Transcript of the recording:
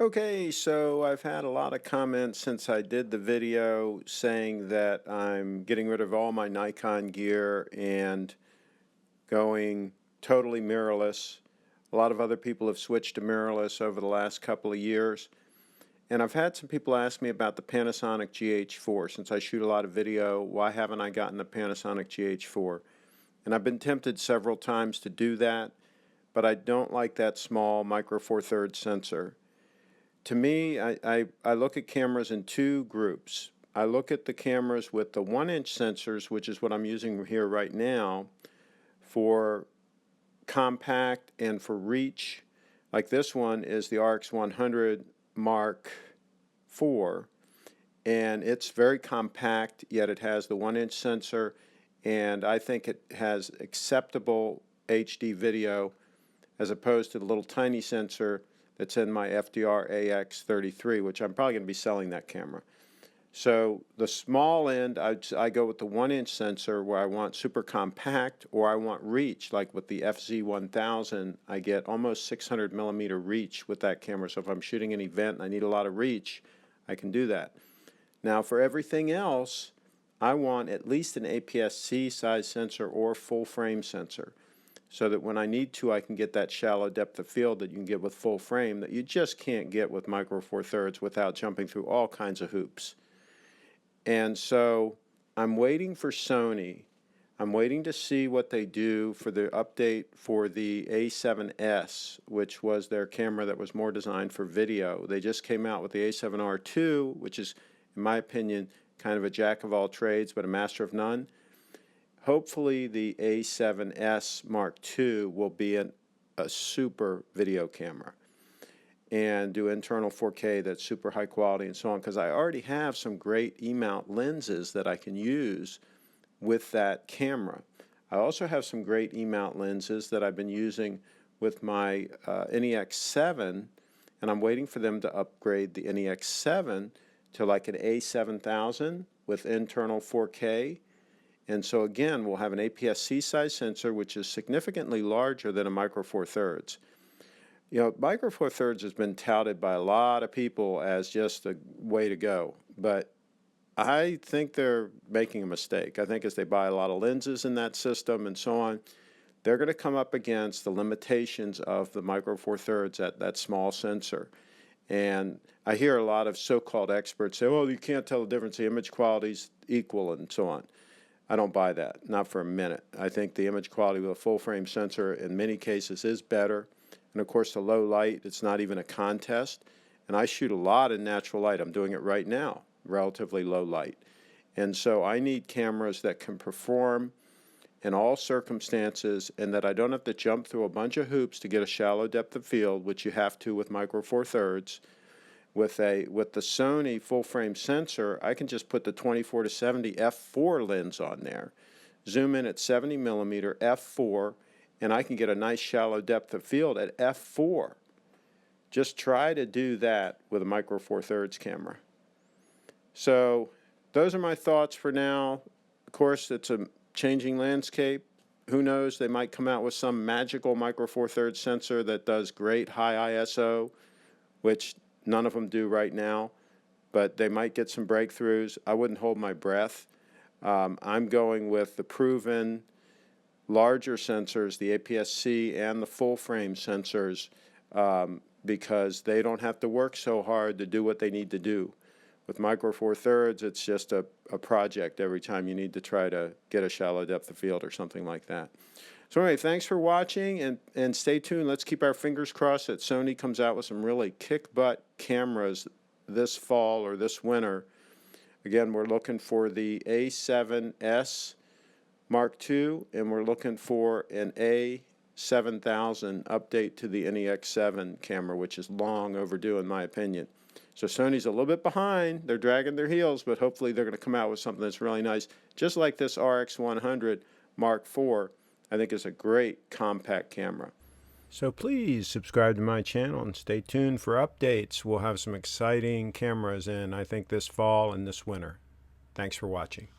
Okay, so I've had a lot of comments since I did the video saying that I'm getting rid of all my Nikon gear and going totally mirrorless. A lot of other people have switched to mirrorless over the last couple of years. And I've had some people ask me about the Panasonic GH4. Since I shoot a lot of video, why haven't I gotten the Panasonic GH4? And I've been tempted several times to do that, but I don't like that small micro four thirds sensor. To me, I look at cameras in two groups. I look at the cameras with the 1-inch sensors, which is what I'm using here right now, for compact and for reach. Like this one is the RX100 Mark IV, and it's very compact, yet it has the 1-inch sensor, and I think it has acceptable HD video as opposed to the little tiny sensor that's in my FDR AX33, which I'm probably going to be selling that camera. So the small end, I go with the 1-inch sensor where I want super compact or I want reach. Like with the FZ1000, I get almost 600 millimeter reach with that camera. So if I'm shooting an event and I need a lot of reach, I can do that. Now for everything else, I want at least an APS-C size sensor or full frame sensor, so that when I need to, I can get that shallow depth of field that you can get with full frame that you just can't get with micro four thirds without jumping through all kinds of hoops. And so I'm waiting for Sony. I'm waiting to see what they do for the update for the A7S, which was their camera that was more designed for video. They just came out with the A7R II, which is, in my opinion, kind of a jack of all trades but a master of none. Hopefully the A7S Mark II will be a super video camera and do internal 4K that's super high quality and so on, because I already have some great E-mount lenses that I can use with that camera. I also have some great E-mount lenses that I've been using with my NEX7, and I'm waiting for them to upgrade the NEX7 to like an A7000 with internal 4K. And so again, we'll have an APS-C size sensor, which is significantly larger than a micro four thirds. You know, micro four thirds has been touted by a lot of people as just a way to go, but I think they're making a mistake. I think as they buy a lot of lenses in that system and so on, they're going to come up against the limitations of the micro four thirds at that small sensor. And I hear a lot of so-called experts say, "Oh, you can't tell the difference. The image quality's equal," and so on. I don't buy that, not for a minute. I think the image quality with a full frame sensor in many cases is better. And of course the low light, it's not even a contest. And I shoot a lot in natural light. I'm doing it right now, relatively low light. And so I need cameras that can perform in all circumstances and that I don't have to jump through a bunch of hoops to get a shallow depth of field, which you have to with micro four thirds. With the Sony full frame sensor, I can just put the 24 to 70 f4 lens on there, zoom in at 70 millimeter f4, and I can get a nice shallow depth of field at f4. Just try to do that with a micro four thirds camera. So those are my thoughts for now. Of course, it's a changing landscape. Who knows, they might come out with some magical micro four thirds sensor that does great high ISO, which none of them do right now, but they might get some breakthroughs. I wouldn't hold my breath. I'm going with the proven larger sensors, the APS-C and the full frame sensors, because they don't have to work so hard to do what they need to do. With micro four thirds, it's just a project every time you need to try to get a shallow depth of field or something like that. So anyway, thanks for watching, and stay tuned. Let's keep our fingers crossed that Sony comes out with some really kick-butt cameras this fall or this winter. Again, we're looking for the A7S Mark II, and we're looking for an A7000 update to the NEX7 camera, which is long overdue in my opinion. So Sony's a little bit behind. They're dragging their heels, but hopefully they're going to come out with something that's really nice, just like this RX100 Mark IV. I think is a great compact camera. So please subscribe to my channel and stay tuned for updates. We'll have some exciting cameras in, I think, this fall and this winter. Thanks for watching.